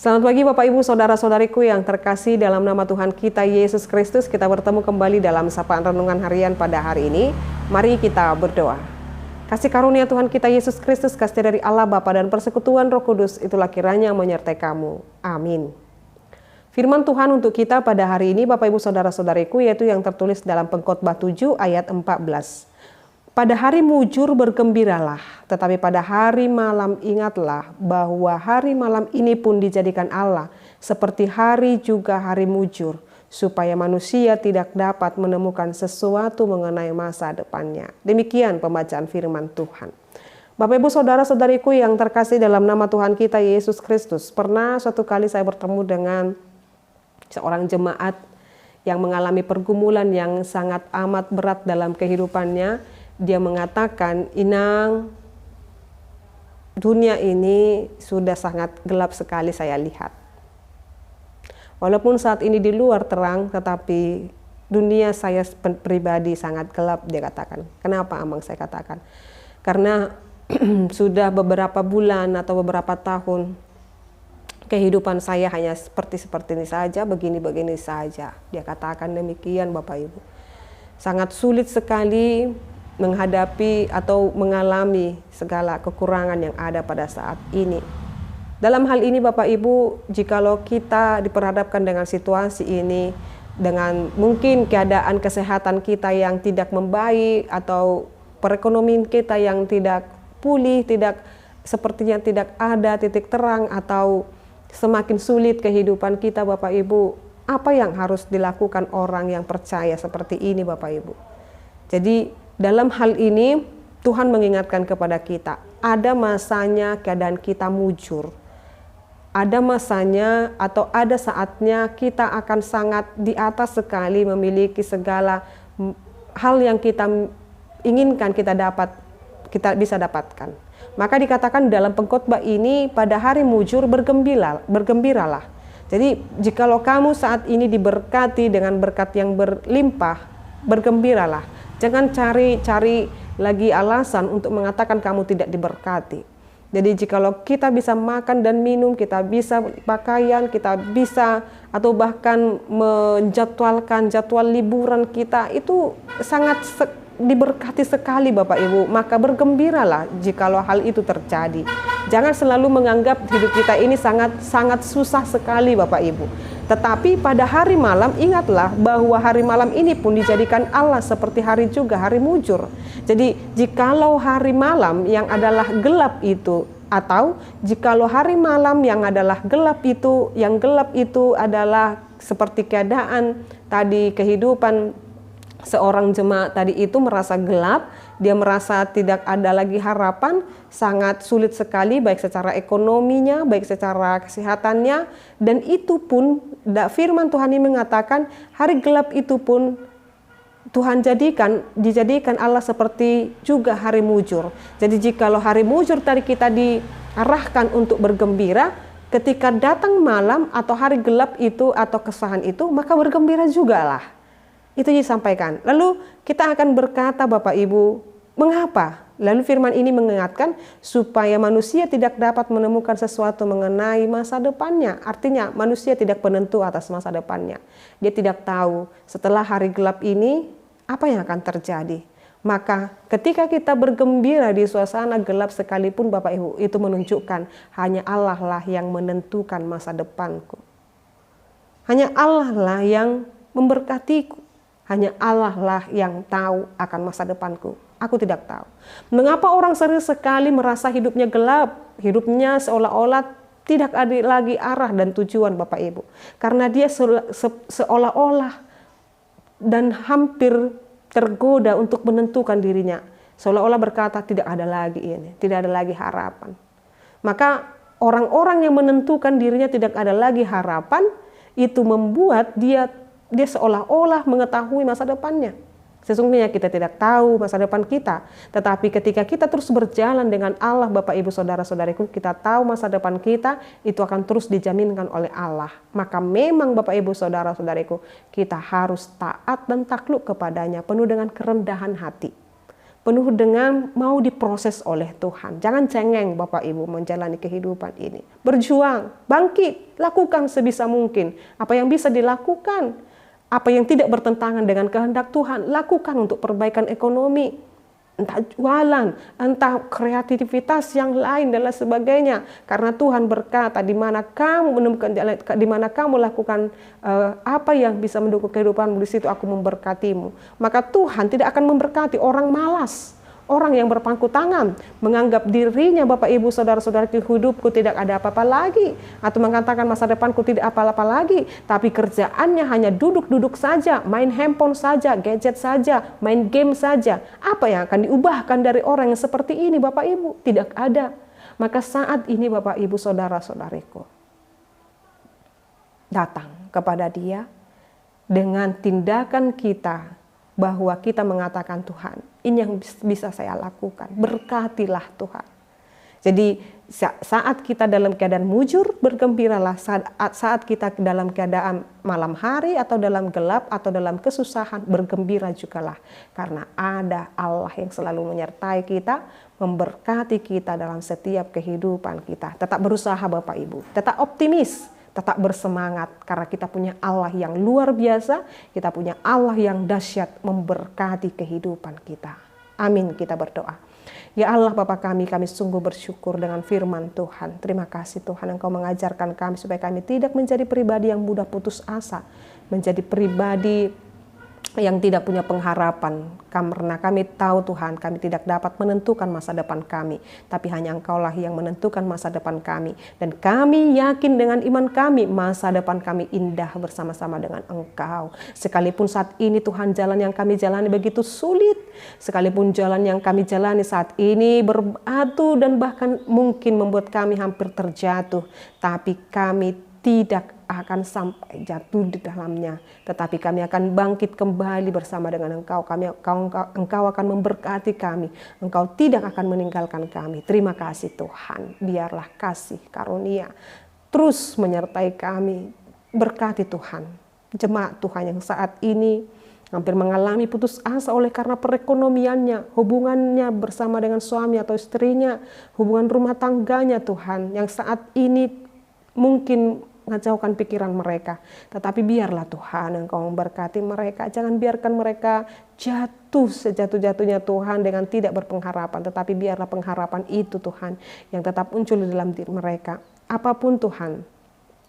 Selamat pagi Bapak Ibu Saudara-saudariku yang terkasih dalam nama Tuhan kita Yesus Kristus. Kita bertemu kembali dalam sapaan renungan harian pada hari ini. Mari kita berdoa. Kasih karunia Tuhan kita Yesus Kristus, kasih dari Allah Bapa dan persekutuan Roh Kudus, itulah kiranya menyertai kamu. Amin. Firman Tuhan untuk kita pada hari ini Bapak Ibu Saudara-saudariku yaitu yang tertulis dalam Pengkhotbah 7 ayat 14. Pada hari mujur bergembiralah, tetapi pada hari malam ingatlah bahwa hari malam ini pun dijadikan Allah seperti hari juga hari mujur, supaya manusia tidak dapat menemukan sesuatu mengenai masa depannya. Demikian pembacaan firman Tuhan. Bapak Ibu Saudara-saudariku yang terkasih dalam nama Tuhan kita Yesus Kristus, pernah suatu kali saya bertemu dengan seorang jemaat yang mengalami pergumulan yang sangat amat berat dalam kehidupannya. Dia mengatakan, "Inang, dunia ini sudah sangat gelap sekali saya lihat. Walaupun saat ini di luar terang, tetapi dunia saya pribadi sangat gelap," dia katakan. Kenapa Amang saya katakan? Karena sudah beberapa bulan atau beberapa tahun kehidupan saya hanya seperti ini saja, begini-begini saja. Dia katakan demikian Bapak Ibu. Sangat sulit sekali menghadapi atau mengalami segala kekurangan yang ada pada saat ini. Dalam hal ini Bapak Ibu, jikalau kita diperhadapkan dengan situasi ini, dengan mungkin keadaan kesehatan kita yang tidak membaik atau perekonomian kita yang tidak pulih, sepertinya tidak ada titik terang atau semakin sulit kehidupan kita Bapak Ibu, apa yang harus dilakukan orang yang percaya seperti ini Bapak Ibu? Jadi dalam hal ini Tuhan mengingatkan kepada kita, ada masanya keadaan kita mujur. Ada masanya atau ada saatnya kita akan sangat di atas sekali memiliki segala hal yang kita inginkan kita bisa dapatkan. Maka dikatakan dalam pengkhotbah ini pada hari mujur bergembiralah. Jadi jikalau kamu saat ini diberkati dengan berkat yang berlimpah, bergembiralah. Jangan cari lagi alasan untuk mengatakan kamu tidak diberkati. Jadi jikalau kita bisa makan dan minum, kita bisa pakaian, kita bisa atau bahkan menjadwalkan jadwal liburan kita, itu sangat diberkati sekali Bapak Ibu. Maka bergembiralah jikalau hal itu terjadi. Jangan selalu menganggap hidup kita ini sangat susah sekali Bapak Ibu. Tetapi pada hari malam ingatlah bahwa hari malam ini pun dijadikan Allah seperti hari juga hari mujur. Jadi jikalau hari malam yang adalah gelap itu, atau jikalau hari malam yang adalah gelap itu, yang gelap itu adalah seperti keadaan tadi kehidupan seorang jemaat tadi itu merasa gelap, dia merasa tidak ada lagi harapan, sangat sulit sekali baik secara ekonominya, baik secara kesehatannya, dan itu pun firman Tuhan ini mengatakan hari gelap itu pun Tuhan dijadikan Allah seperti juga hari mujur. Jadi jikalau hari mujur tadi kita diarahkan untuk bergembira, ketika datang malam atau hari gelap itu atau kesusahan itu, maka bergembira jugalah. Itu disampaikan. Lalu kita akan berkata Bapak Ibu, mengapa? Lalu firman ini mengingatkan supaya manusia tidak dapat menemukan sesuatu mengenai masa depannya. Artinya manusia tidak penentu atas masa depannya. Dia tidak tahu setelah hari gelap ini apa yang akan terjadi. Maka ketika kita bergembira di suasana gelap sekalipun Bapak Ibu, itu menunjukkan hanya Allah lah yang menentukan masa depanku. Hanya Allah lah yang memberkatiku. Hanya Allah lah yang tahu akan masa depanku. Aku tidak tahu. Mengapa orang sering sekali merasa hidupnya gelap? Hidupnya seolah-olah tidak ada lagi arah dan tujuan Bapak Ibu. Karena dia seolah-olah dan hampir tergoda untuk menentukan dirinya. Seolah-olah berkata tidak ada lagi ini, tidak ada lagi harapan. Maka orang-orang yang menentukan dirinya tidak ada lagi harapan, itu membuat dia seolah-olah mengetahui masa depannya. Sesungguhnya kita tidak tahu masa depan kita. Tetapi ketika kita terus berjalan dengan Allah Bapak Ibu Saudara-saudariku, kita tahu masa depan kita itu akan terus dijaminkan oleh Allah. Maka memang Bapak Ibu Saudara-saudariku, kita harus taat dan takluk kepadanya penuh dengan kerendahan hati. penuh dengan mau diproses oleh Tuhan. Jangan cengeng Bapak Ibu menjalani kehidupan ini. Berjuang, bangkit, lakukan sebisa mungkin. Apa yang bisa dilakukan, apa yang tidak bertentangan dengan kehendak Tuhan, lakukan untuk perbaikan ekonomi. Entah jualan, entah kreativitas yang lain dan lain sebagainya. Karena Tuhan berkata, di mana kamu menemukan jalan, di mana kamu lakukan apa yang bisa mendukung kehidupanmu, di situ aku memberkatimu. Maka Tuhan tidak akan memberkati orang malas, orang yang berpangku tangan, menganggap dirinya Bapak Ibu Saudara-saudara, hidupku tidak ada apa-apa lagi, atau mengatakan masa depanku tidak apa-apa lagi, tapi kerjaannya hanya duduk-duduk saja, main handphone saja, gadget saja, main game saja. Apa yang akan diubahkan dari orang yang seperti ini Bapak Ibu? Tidak ada. Maka saat ini Bapak Ibu Saudara-saudariku, datang kepada Dia dengan tindakan kita, bahwa kita mengatakan, Tuhan, ini yang bisa saya lakukan, berkatilah Tuhan. Jadi saat kita dalam keadaan mujur, bergembiralah. Saat kita dalam keadaan malam hari atau dalam gelap atau dalam kesusahan, bergembira jugalah. Karena ada Allah yang selalu menyertai kita, memberkati kita dalam setiap kehidupan kita. Tetap berusaha Bapak Ibu, tetap optimis, tetap bersemangat, karena kita punya Allah yang luar biasa, kita punya Allah yang dahsyat memberkati kehidupan kita. Amin, kita berdoa. Ya Allah Bapa kami sungguh bersyukur dengan firman Tuhan. Terima kasih Tuhan, Engkau mengajarkan kami supaya kami tidak menjadi pribadi yang mudah putus asa, menjadi pribadi yang tidak punya pengharapan, karena kami tahu Tuhan, kami tidak dapat menentukan masa depan kami, tapi hanya Engkaulah yang menentukan masa depan kami. Dan kami yakin dengan iman kami, masa depan kami indah bersama-sama dengan Engkau. Sekalipun saat ini Tuhan, jalan yang kami jalani begitu sulit, sekalipun jalan yang kami jalani saat ini berbatu dan bahkan mungkin membuat kami hampir terjatuh, tapi kami tidak akan sampai jatuh di dalamnya, tetapi kami akan bangkit kembali bersama dengan Engkau. Engkau akan memberkati kami, Engkau tidak akan meninggalkan kami. Terima kasih Tuhan, biarlah kasih karunia terus menyertai kami. Berkati Tuhan jemaat Tuhan yang saat ini hampir mengalami putus asa oleh karena perekonomiannya, hubungannya bersama dengan suami atau istrinya, hubungan rumah tangganya Tuhan, yang saat ini mungkin ngejauhkan pikiran mereka. Tetapi biarlah Tuhan Engkau memberkati mereka. Jangan biarkan mereka jatuh sejatuh-jatuhnya Tuhan dengan tidak berpengharapan. Tetapi biarlah pengharapan itu Tuhan yang tetap muncul di dalam diri mereka. Apapun Tuhan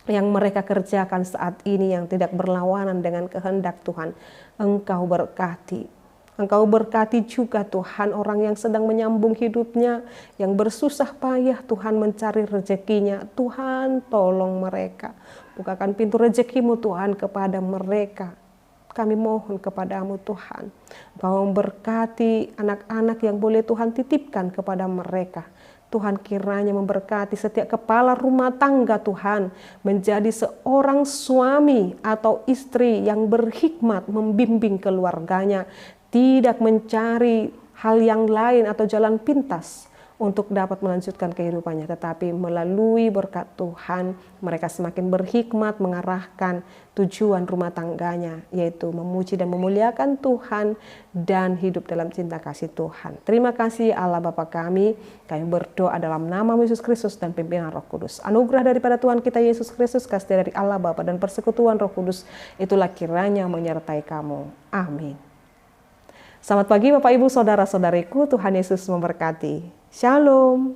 yang mereka kerjakan saat ini yang tidak berlawanan dengan kehendak Tuhan, Engkau berkati. Engkau berkati juga Tuhan orang yang sedang menyambung hidupnya, yang bersusah payah Tuhan mencari rezekinya. Tuhan tolong mereka, bukakan pintu rezekimu Tuhan kepada mereka. Kami mohon kepadamu Tuhan, Engkau memberkati anak-anak yang boleh Tuhan titipkan kepada mereka. Tuhan kiranya memberkati setiap kepala rumah tangga Tuhan, menjadi seorang suami atau istri yang berhikmat membimbing keluarganya, tidak mencari hal yang lain atau jalan pintas untuk dapat melanjutkan kehidupannya, tetapi melalui berkat Tuhan mereka semakin berhikmat mengarahkan tujuan rumah tangganya, yaitu memuji dan memuliakan Tuhan dan hidup dalam cinta kasih Tuhan. Terima kasih Allah Bapa kami berdoa dalam nama Yesus Kristus dan pimpinan Roh Kudus. Anugerah daripada Tuhan kita Yesus Kristus, kasih dari Allah Bapa dan persekutuan Roh Kudus itulah kiranya menyertai kamu. Amin. Selamat pagi Bapak Ibu Saudara-saudariku, Tuhan Yesus memberkati. Shalom.